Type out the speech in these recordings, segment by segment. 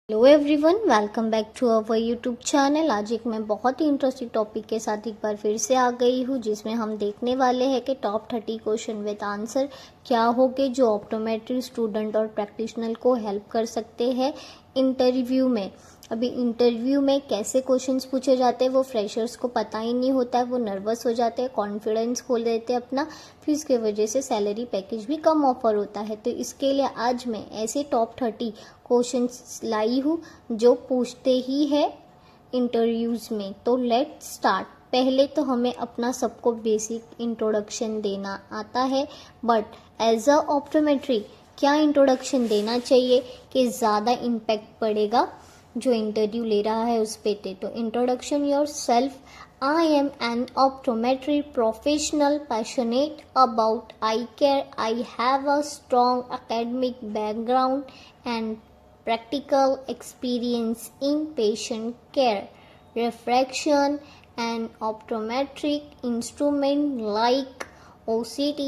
Hello everyone, welcome back to our YouTube channel. आज एक मैं बहुत ही इंटरेस्टिंग टॉपिक के साथ एक बार फिर से आ गई हूँ, जिसमें हम देखने वाले हैं कि टॉप 30 क्वेश्चन विद आंसर क्या होंगे जो ऑप्टोमेट्री स्टूडेंट और प्रैक्टिशनर को हेल्प कर सकते हैं इंटरव्यू में। अभी इंटरव्यू में कैसे क्वेश्चंस पूछे जाते हैं वो फ्रेशर्स को पता ही नहीं होता है, वो नर्वस हो जाते हैं, कॉन्फिडेंस खो देते हैं अपना, फिर इसके वजह से सैलरी पैकेज भी कम ऑफर होता है। तो इसके लिए आज मैं ऐसे टॉप 30 क्वेश्चंस लाई हूँ जो पूछते ही है इंटरव्यूज़ में। तो लेट स्टार्ट। पहले तो हमें अपना सबको बेसिक इंट्रोडक्शन देना आता है, बट एज अ ऑप्टोमेट्री क्या इंट्रोडक्शन देना चाहिए कि ज़्यादा इम्पैक्ट पड़ेगा जो इंटरव्यू ले रहा है उस पे। तो introduction your self. I am an optometry professional passionate about eye care. I have a strong academic background and practical experience in patient care, refraction, and optometric instrument like OCT,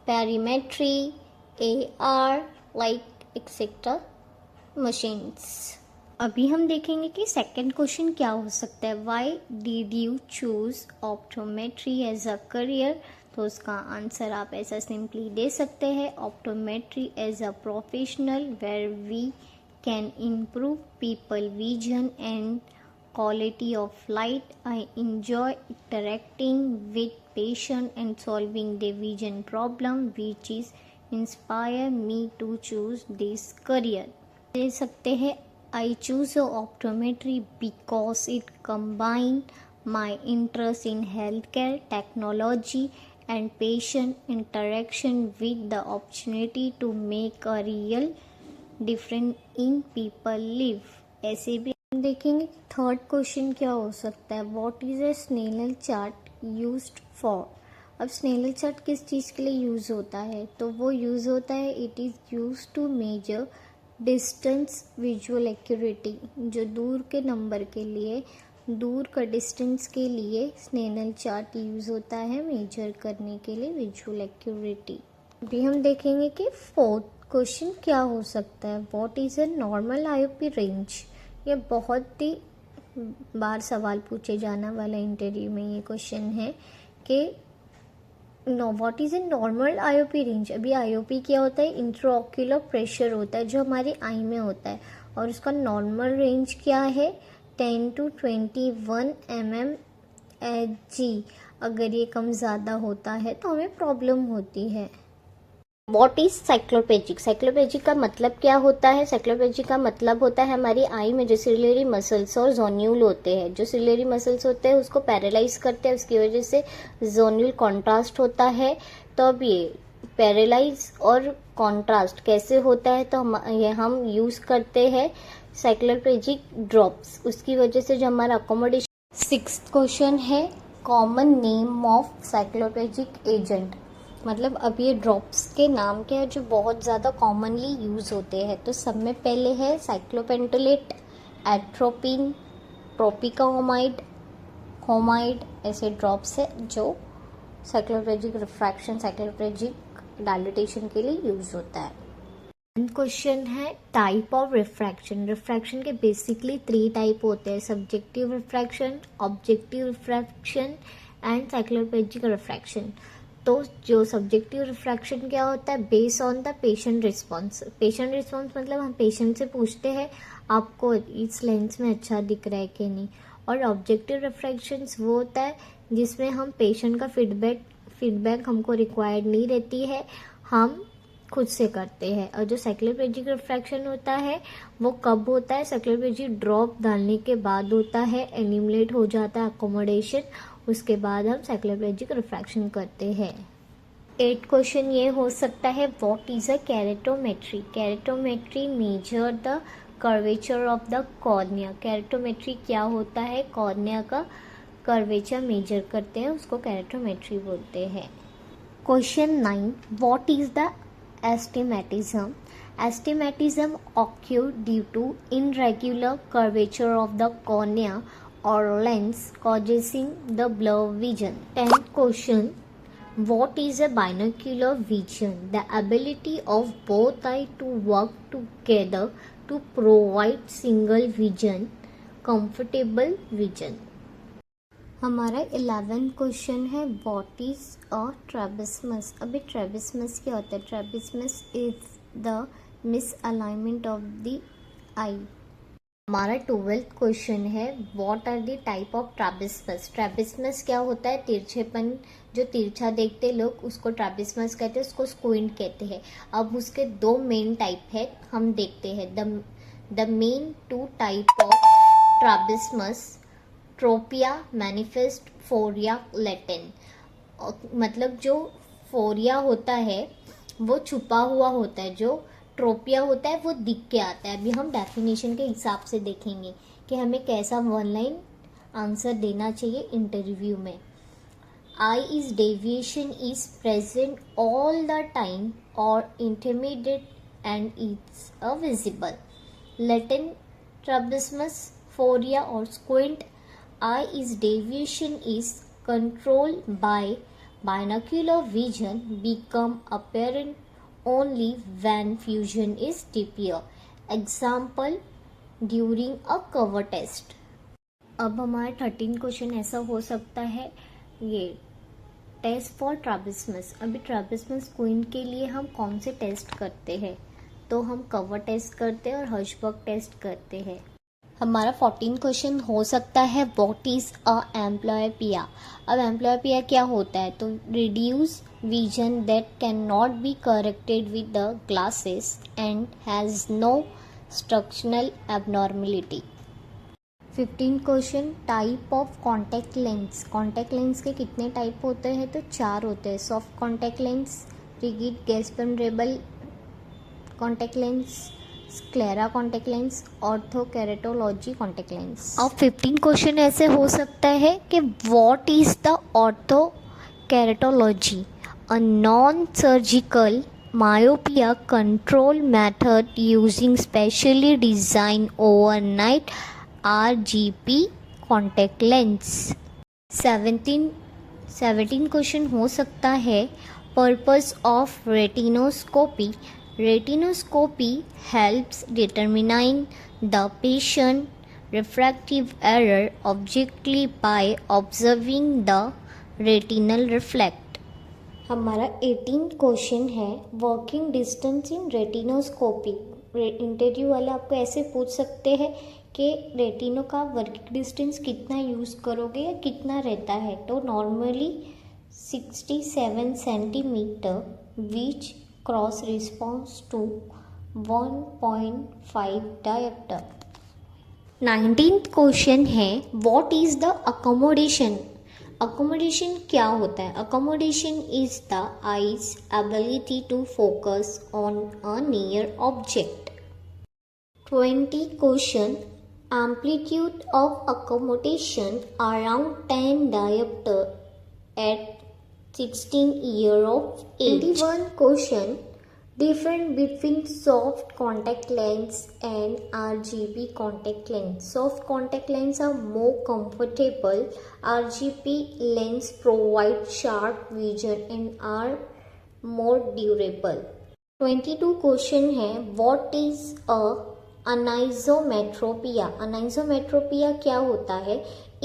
perimetry, AR, like etc. machines. अभी हम देखेंगे कि second question क्या हो सकता है। Why did you choose optometry as a career. तो उसका आंसर आप ऐसा सिंपली दे सकते हैं, optometry as a professional where we can improve people vision and quality of light. I enjoy interacting with patients and solving their vision problem, which is inspire me to choose this career. दे सकते हैं I choose optometry because it combines my interest in healthcare, technology, and patient interaction with the opportunity to make a real difference in people live. ऐसे भी हम देखेंगे third question क्या हो सकता है। What is a Snellen chart used for. अब Snellen chart किस चीज़ के लिए यूज़ होता है, तो वो यूज़ होता है, it is used to measure distance visual acuity. जो दूर के नंबर के लिए, दूर का डिस्टेंस के लिए स्नेलर चार्ट यूज़ होता है मेजर करने के लिए विजुअल एक्यूरेटी। अभी हम देखेंगे कि फोर्थ क्वेश्चन क्या हो सकता है। What is a normal IOP range. ये बहुत ही बार सवाल पूछे जाने वाला इंटरव्यू में ये क्वेश्चन है कि what is a normal IOP range. अभी आईओपी क्या होता है, इंट्राओक्यूलर प्रेशर होता है जो हमारी आई में होता है, और उसका नॉर्मल रेंज क्या है 10 to 21 mmHg। अगर ये कम ज़्यादा होता है तो हमें प्रॉब्लम होती है। What is साइक्लोपेजिक। साइक्लोपेजिक का मतलब क्या होता है। साइक्लोपेजिक का मतलब होता है हमारी आई में जो सिलियरी मसल्स और जोन्यूल होते हैं, जो सिलियरी मसल्स होते हैं उसको पैरालाइज करते हैं, उसकी वजह से जोन्यूल कॉन्ट्रास्ट होता है। तो अब ये पैरालाइज और कॉन्ट्रास्ट कैसे होता है, तो हम यूज करते हैं साइक्लोपेजिक ड्रॉप्स, उसकी वजह से जो हमारा अकोमोडेशन। सिक्स्थ क्वेश्चन है कॉमन नेम ऑफ साइक्लोपेजिक एजेंट। मतलब अब ये ड्रॉप्स के नाम क्या है जो बहुत ज़्यादा कॉमनली यूज़ होते हैं। तो सब में पहले है साइक्लोपेंटोलेट, एट्रोपिन, प्रोपिकामाइड, होमाइड। ऐसे ड्रॉप्स है जो साइक्लोपेजिक रिफ्रैक्शन, साइक्लोपेजिक डायलिटेशन के लिए यूज होता है। क्वेश्चन है टाइप ऑफ रिफ्रैक्शन। रिफ्रैक्शन के बेसिकली 3 टाइप होते हैं, subjective refraction, objective refraction and cycloplegic refraction. तो जो सब्जेक्टिव रिफ्रैक्शन क्या होता है, base on the patient response. Patient response मतलब हम पेशेंट से पूछते हैं आपको इस लेंस में अच्छा दिख रहा है कि नहीं। और ऑब्जेक्टिव रिफ्रैक्शन वो होता है जिसमें हम पेशेंट का फीडबैक हमको रिक्वायर्ड नहीं रहती है, हम खुद से करते हैं। और जो साइक्लोपेजिक रिफ्रैक्शन होता है वो कब होता है, साइक्लोपेजिक ड्रॉप डालने के बाद होता है, एलिमिनेट हो जाता है अकोमोडेशन, उसके बाद हम साइक्लोपेजिक रिफ्रैक्शन करते हैं। 8 क्वेश्चन ये हो सकता है what is a keratometry. Keratometry measure the curvature of the cornea. Keratometry क्या होता है, कॉर्निया का कर्वेचर मेजर करते हैं, उसको कैरेटोमेट्री बोलते हैं। Question 9 what is the astigmatism. Astigmatism occur due to irregular curvature of the cornea or lens causing the blurred vision. 10th question What is a binocular vision? The ability of both eyes to work together to provide single vision, comfortable vision. हमारा 11 question है what is अ ट्रेबिसमस। अभी ट्रेबिसमस क्या होता है? Strabismus is the misalignment of the eye. हमारा 12th question है what are the type of strabismus. Strabismus क्या होता है? तिरछेपन, जो तिरछा देखते लोग उसको ट्रेबिसमस कहते हैं, उसको स्क्विंट कहते हैं। अब उसके दो मेन टाइप है, हम देखते हैं। The main two type of strabismus, tropia manifest, phoria latent. मतलब जो फोरिया होता है वो छुपा हुआ होता है, जो ट्रोपिया होता है वो दिख के आता है। अभी हम डेफिनेशन के हिसाब से देखेंगे कि हमें कैसा वन लाइन आंसर देना चाहिए इंटरव्यू में। Eye is deviation is present all the time और intermediate and it's a visible. Latent strabismus, phoria और squint. Eye is deviation is controlled by binocular vision become apparent only when fusion is deeper. Example during a cover test. अब हमारा 13 question ऐसा हो सकता है, ये test for ट्रेबिसमस। अभी ट्रेबिसमस queen के लिए हम कौन से टेस्ट करते हैं? तो हम कवर टेस्ट करते हैं और हर्शबर्ग टेस्ट करते हैं। हमारा 14 क्वेश्चन हो सकता है व्हाट इज अ एम्प्लॉयपिया। अब एम्प्लॉयपिया क्या होता है? तो reduce vision that can not be corrected with the glasses and has no structural abnormality. 15 question type of contact lens. Contact lens के कितने टाइप होते हैं? तो 4 होते हैं। Soft contact lens, rigid gas permeable contact lens, sclera contact lens, orthokeratology contact lens. अब 15 question ऐसे हो सकता है कि what is the orthokeratology, a non surgical myopia control method using specially designed overnight RGP contact lens। 17 question हो सकता है purpose of retinoscopy. Retinoscopy helps determining the patient refractive error objectively by observing the retinal reflect। हमारा 18 question है working distance in retinoscopy. Interview वाले आपको ऐसे पूछ सकते हैं कि रेटिनो का वर्किंग डिस्टेंस कितना यूज़ करोगे या कितना रहता है। तो normally 67 centimetre which cross response to 1.5 dioptre. 19th question है what is the accommodation. Accommodation क्या होता है? Accommodation is the eye's ability to focus on a near object. 20 question amplitude of accommodation around 10 dioptre at 16 year of age। 21 question difference between soft contact lens and RGB contact lens। Soft contact lens are more comfortable, RGB lens provide sharp vision and are more durable। 22 question है what is a anisometropia। Anisometropia क्या होता है?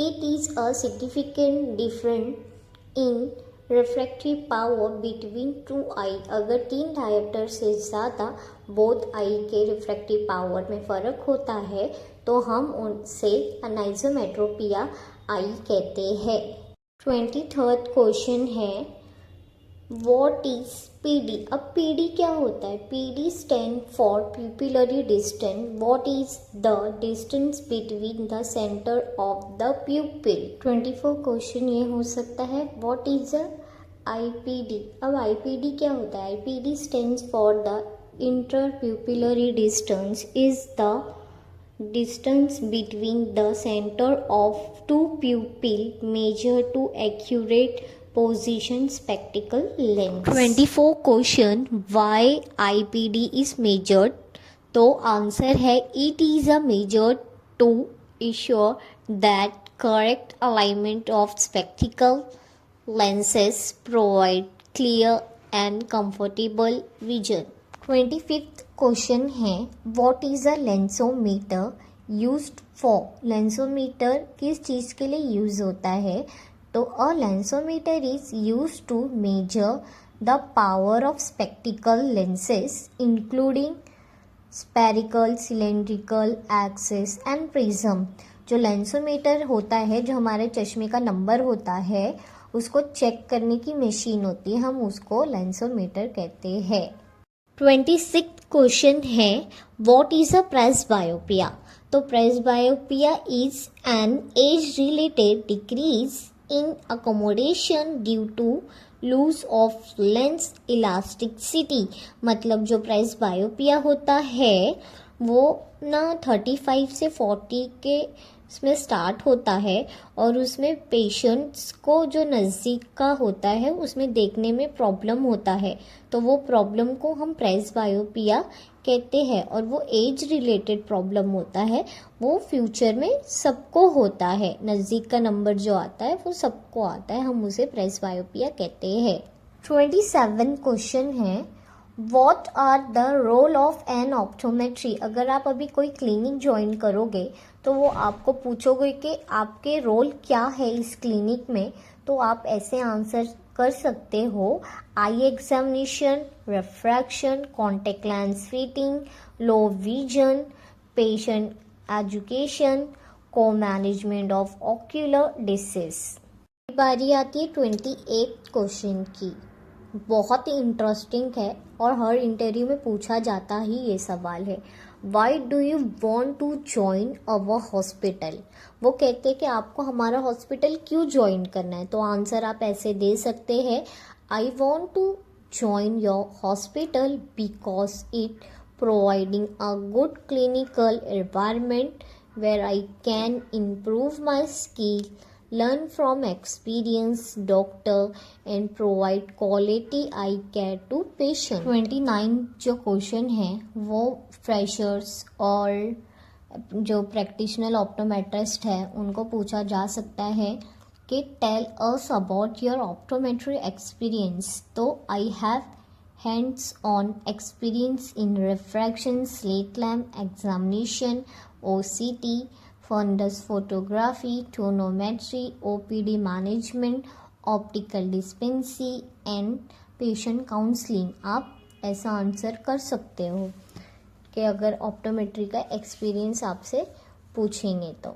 It is a significant difference in refractive power between two eye. अगर 3 dioptre से ज़्यादा both I के refractive power में फ़र्क होता है तो हम उनसे अनाइसोमेट्रोपिया आई कहते हैं। 23rd क्वेश्चन है व्हाट इज पीडी। अब पीडी क्या होता है? PD stand for pupillary distance. What is the distance between the centre of the pupil. 24 question ये हो सकता है व्हाट इज द आईपीडी। अब आईपीडी क्या होता है? IPD stands for the interpupillary distance is the distance between the center of two pupil measured to accurate position spectacle length। 24 question why IPD is measured। तो answer है it is a measure to ensure that correct alignment of spectacle lenses provide clear and comfortable vision। 25th question है what is a lensometer used for. Lensometer किस चीज़ के लिए use होता है? तो a lensometer is use to measure the power of spectacle lenses including spherical, cylindrical, axis and prism. जो lensometer होता है, जो हमारे चश्मे का नंबर होता है, उसको चेक करने की मशीन होती है, हम उसको लेंसोमीटर कहते हैं। 26 क्वेश्चन है व्हाट इज अ प्रेसबायोपिया। तो presbyopia is an age related decrease in accommodation due to lose of lens elasticity. मतलब जो प्रेसबायोपिया होता है वो ना 35 से 40 के इसमें स्टार्ट होता है और उसमें पेशेंट्स को जो नज़दीक का होता है उसमें देखने में प्रॉब्लम होता है, तो वो प्रॉब्लम को हम प्रेसबायोपिया कहते हैं। और वो एज रिलेटेड प्रॉब्लम होता है, वो फ्यूचर में सबको होता है। नज़दीक का नंबर जो आता है वो सबको आता है, हम उसे प्रेसबायोपिया कहते हैं। 27 क्वेश्चन है what are the role of an optometry. अगर आप अभी कोई क्लिनिक ज्वाइन करोगे तो वो आपको पूछोगे कि आपके रोल क्या है इस क्लिनिक में, तो आप ऐसे आंसर कर सकते हो eye examination, refraction, contact lens fitting, low vision, patient education, को मैनेजमेंट ऑफ ऑक्यूलर डिसीज। बारी आती है 28 क्वेश्चन की। बहुत ही इंटरेस्टिंग है और हर इंटरव्यू में पूछा जाता ही ये सवाल है, why do you want to join our hospital. वो कहते हैं कि आपको हमारा हॉस्पिटल क्यों ज्वाइन करना है, तो आंसर आप ऐसे दे सकते हैं I want to join your hospital because it providing a good clinical environment where I can improve my skill, learn from experienced doctor and provide quality eye care to patient। 29 जो question है वो freshers और जो प्रैक्टिशनल optometrist है उनको पूछा जा सकता है कि tell us about your optometry experience. तो I have hands on experience in refraction, slit lamp examination, OCT, fundus photography, tonometry, OPD management, optical dispensing and patient counseling। आप ऐसा आंसर कर सकते हो कि अगर ऑप्टोमेट्री का एक्सपीरियंस आपसे पूछेंगे तो।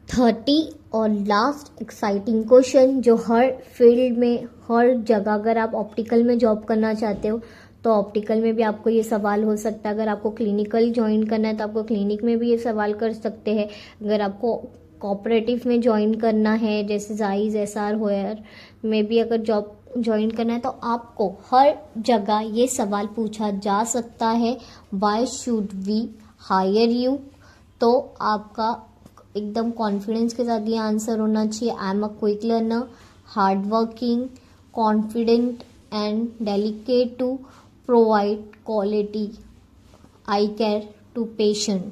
30 और लास्ट एक्साइटिंग क्वेश्चन जो हर फील्ड में, हर जगह, अगर आप ऑप्टिकल में जॉब करना चाहते हो तो ऑप्टिकल में भी आपको ये सवाल हो सकता है। अगर आपको क्लिनिकल ज्वाइन करना है तो आपको क्लिनिक में भी ये सवाल कर सकते हैं। अगर आपको कोऑपरेटिव में ज्वाइन करना है जैसे जाइज SR होयर में भी अगर जॉब ज्वाइन करना है तो आपको हर जगह ये सवाल पूछा जा सकता है, why should we hire you. तो आपका एकदम कॉन्फिडेंस के साथ ये आंसर होना चाहिए, I am a quick learner, hard working, confident and delicate to provide quality eye care to patient।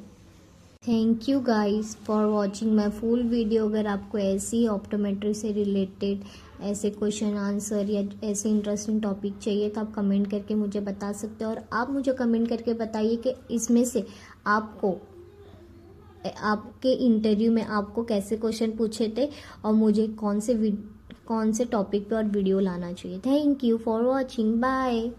Thank you guys for watching my full video. अगर आपको ऐसी ऑप्टोमेट्री से रिलेटेड ऐसे क्वेश्चन आंसर या ऐसे इंटरेस्टिंग टॉपिक चाहिए तो आप कमेंट करके मुझे बता सकते हो। और आप मुझे कमेंट करके बताइए कि इसमें से आपको आपके इंटरव्यू में आपको कैसे क्वेश्चन पूछे थे और मुझे कौन से टॉपिक पे और वीडियो लाना चाहिए। Thank you for watching, bye.